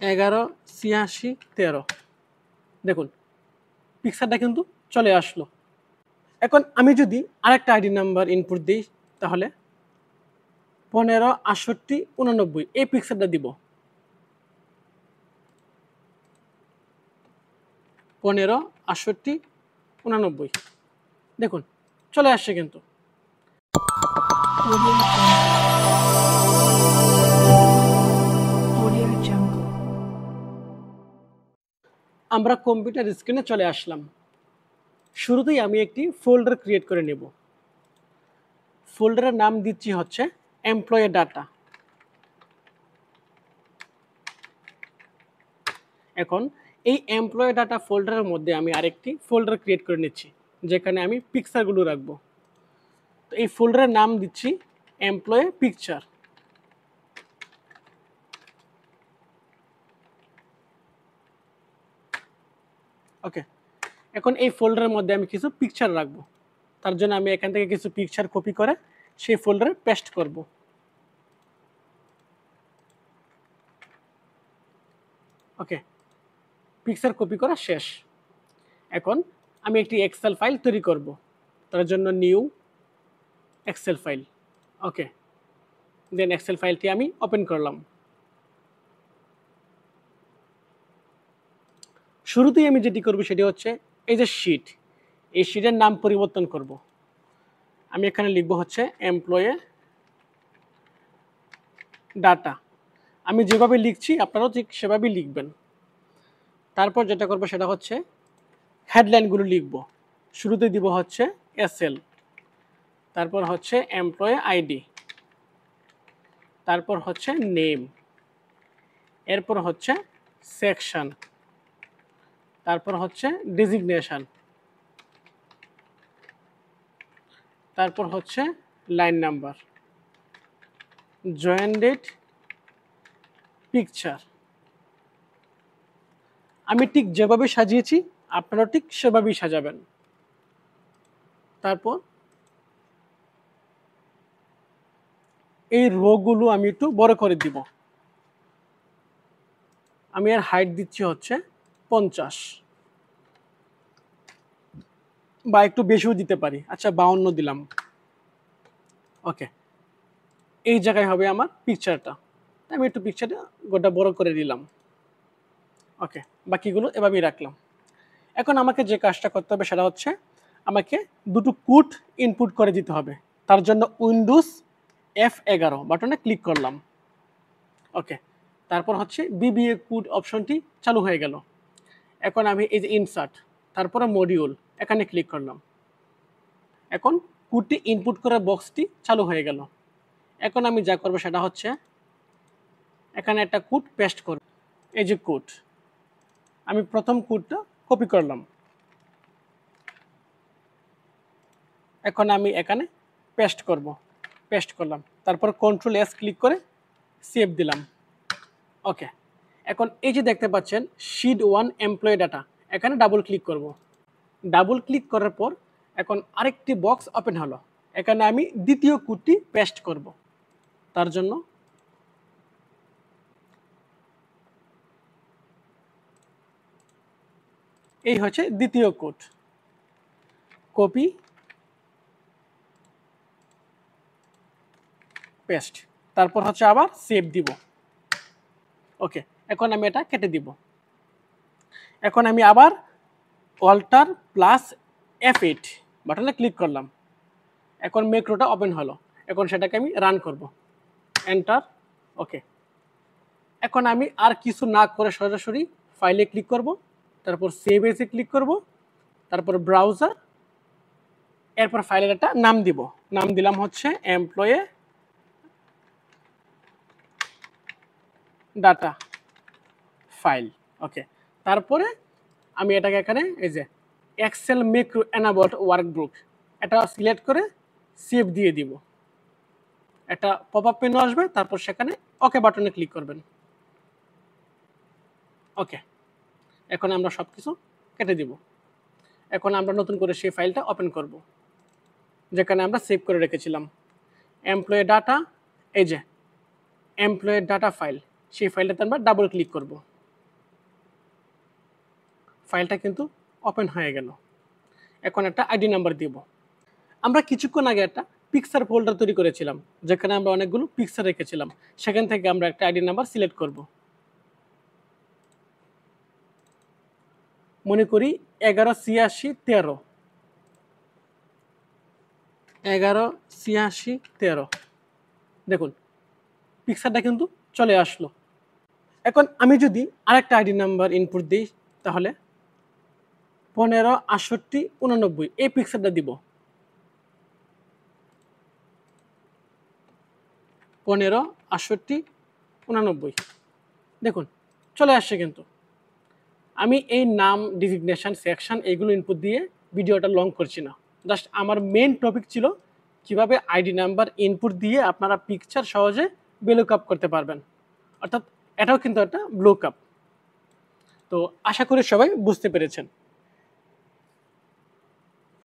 118613 দেখুন পিকচারটা কিন্তু চলে আসলো। এখন আমি যদি আরেকটা আইডি নাম্বার ইনপুট দিই তাহলে 156889 এই পিকচারটা দিব। 156889 দেখুন চলে আসছে কিন্তু। আমরা কম্পিউটার স্ক্রিনে চলে আসলাম। শুরুতেই আমি একটি ফোল্ডার ক্রিয়েট করে নেব। ফোল্ডারের নাম দিচ্ছি হচ্ছে এমপ্লয়ি ডাটা। এখন এই এমপ্লয়ি ডাটা ফোল্ডারের মধ্যে আমি আরেকটি ফোল্ডার ক্রিয়েট করে নিচ্ছি যেখানে আমি পিকচারগুলো রাখবো। তো এই ফোল্ডারের নাম দিচ্ছি এমপ্লয়ি পিকচার। ওকে, এখন এই ফোল্ডারের মধ্যে আমি কিছু পিকচার রাখবো। তার জন্য আমি এখান থেকে কিছু পিকচার কপি করে সেই ফোল্ডারে পেস্ট করব। ওকে, পিকচার কপি করা শেষ। এখন আমি একটি এক্সেল ফাইল তৈরি করব। তার জন্য নিউ এক্সেল ফাইল। ওকে, দেন এক্সেল ফাইলটি আমি ওপেন করলাম। শুরুতেই আমি যেটি করব সেটি হচ্ছে এই যে শিট, এই শিটের নাম পরিবর্তন করব। আমি এখানে লিখব হচ্ছে এমপ্লয়ি ডাটা। আমি যেভাবে লিখছি আপনারাও ঠিক সেভাবেই লিখবেন। তারপর যেটা করব সেটা হচ্ছে হেডলাইনগুলো লিখব। শুরুতে দিব হচ্ছে এসএল, তারপর হচ্ছে এমপ্লয়ি আইডি, তারপর হচ্ছে নেম, এরপর হচ্ছে সেকশন, তারপর হচ্ছে ডেজিগনেশন, তারপর হচ্ছে line number, join date, picture. আমি ঠিক যেভাবে সাজিয়েছি আপনারা ঠিক সেভাবেই সাজাবেন। তারপর এই রোগুলো আমি একটু বড় করে দিব। আমি এর হাইট দিচ্ছি হচ্ছে 50 বা একটু বেশিও দিতে পারি। আচ্ছা 52 দিলাম। ওকে, এই জায়গায় হবে আমার পিকচারটা। আমি একটু পিকচারটা গোটা বড় করে দিলাম। ওকে, বাকিগুলো এভাবেই রাখলাম। এখন আমাকে যে কাজটা করতে হবে সেটা হচ্ছে আমাকে দুটো কোড ইনপুট করে দিতে হবে। তার জন্য উইন্ডোজ F11 বাটনে ক্লিক করলাম। ওকে, তারপর হচ্ছে বিবিএ কোড অপশনটি চালু হয়ে গেল। এখন আমি এই যে ইনসার্ট, তারপরে মডিউল, এখানে ক্লিক করলাম। এখন কোডটি ইনপুট করার বক্সটি চালু হয়ে গেল। এখন আমি যা করবো সেটা হচ্ছে এখানে একটা কোড পেস্ট করব। এই যে কোড, আমি প্রথম কোডটা কপি করলাম। এখন আমি এখানে পেস্ট করলাম। তারপর Ctrl+S ক্লিক করে সেভ দিলাম। ওকে, এখন এই যে দেখতে পাচ্ছেন শিট 1 এমপ্লয়ি ডাটা, এখানে ডাবল ক্লিক করব। ডাবল ক্লিক করার পর এখন আরেকটি বক্স ওপেন হলো। এখানে আমি দ্বিতীয় কোডটি পেস্ট করব। তার জন্য এই হচ্ছে দ্বিতীয় কোড, কপি পেস্ট, তারপর হচ্ছে আবার সেভ দিব। ওকে, এখন আমি এটা কেটে দিব। এখন আমি আবার Alt+F8 বাটনে ক্লিক করলাম। এখন ম্যাক্রোটা ওপেন হলো। এখন সেটাকে আমি রান করব। এন্টার। ওকে, এখন আমি আর কিছু না করে সরাসরি ফাইলে ক্লিক করব, তারপর সেভ এসে ক্লিক করব, তারপর ব্রাউজার, এরপর ফাইলের একটা নাম দিব। নাম দিলাম হচ্ছে এমপ্লয়ি ডাটা ফাইল। ওকে, তারপরে আমি এটাকে এখানে এই যে এক্সেল ম্যাক্রো এনাবল্ড ওয়ার্কবুক এটা সিলেক্ট করে সেভ দিয়ে দিব। একটা পপআপ মেনু আসবে, তারপর সেখানে ওকে বাটনে ক্লিক করবেন। ওকে, এখন আমরা সব কিছু কেটে দিব। এখন আমরা নতুন করে সেই ফাইলটা ওপেন করব যেখানে আমরা সেভ করে রেখেছিলাম এমপ্লয়ি ডাটা। এই যে এমপ্লয়ি ডাটা ফাইল, সেই ফাইলটাতে আমরা ডাবল ক্লিক করব। ফাইলটা কিন্তু ওপেন হয়ে গেল। এখন একটা আইডি নাম্বার দিব। আমরা কিছুক্ষণ আগে একটা পিকচার ফোল্ডার তৈরি করেছিলাম, যেখানে আমরা অনেকগুলো পিকচার রেখেছিলাম। সেখান থেকে আমরা একটা আইডি নাম্বার সিলেক্ট করব। মনে করি 118613, 118613। দেখুন পিকচারটা কিন্তু চলে আসলো। এখন আমি যদি আরেকটা আইডি নাম্বার ইনপুট দিই, তাহলে 156889 এই পিকচারটা দিব। 156889, দেখুন চলে আসছে। কিন্তু আমি এই নাম, ডিজিগনেশন, সেকশন এগুলো ইনপুট দিয়ে ভিডিওটা লং করছি না। জাস্ট আমার মেন টপিক ছিল কিভাবে আইডি নাম্বার ইনপুট দিয়ে আপনারা পিকচার সহজে ব্লুকআপ করতে পারবেন। অর্থাৎ এটাও কিন্তু একটা ব্লুকআপ। তো আশা করি সবাই বুঝতে পেরেছেন।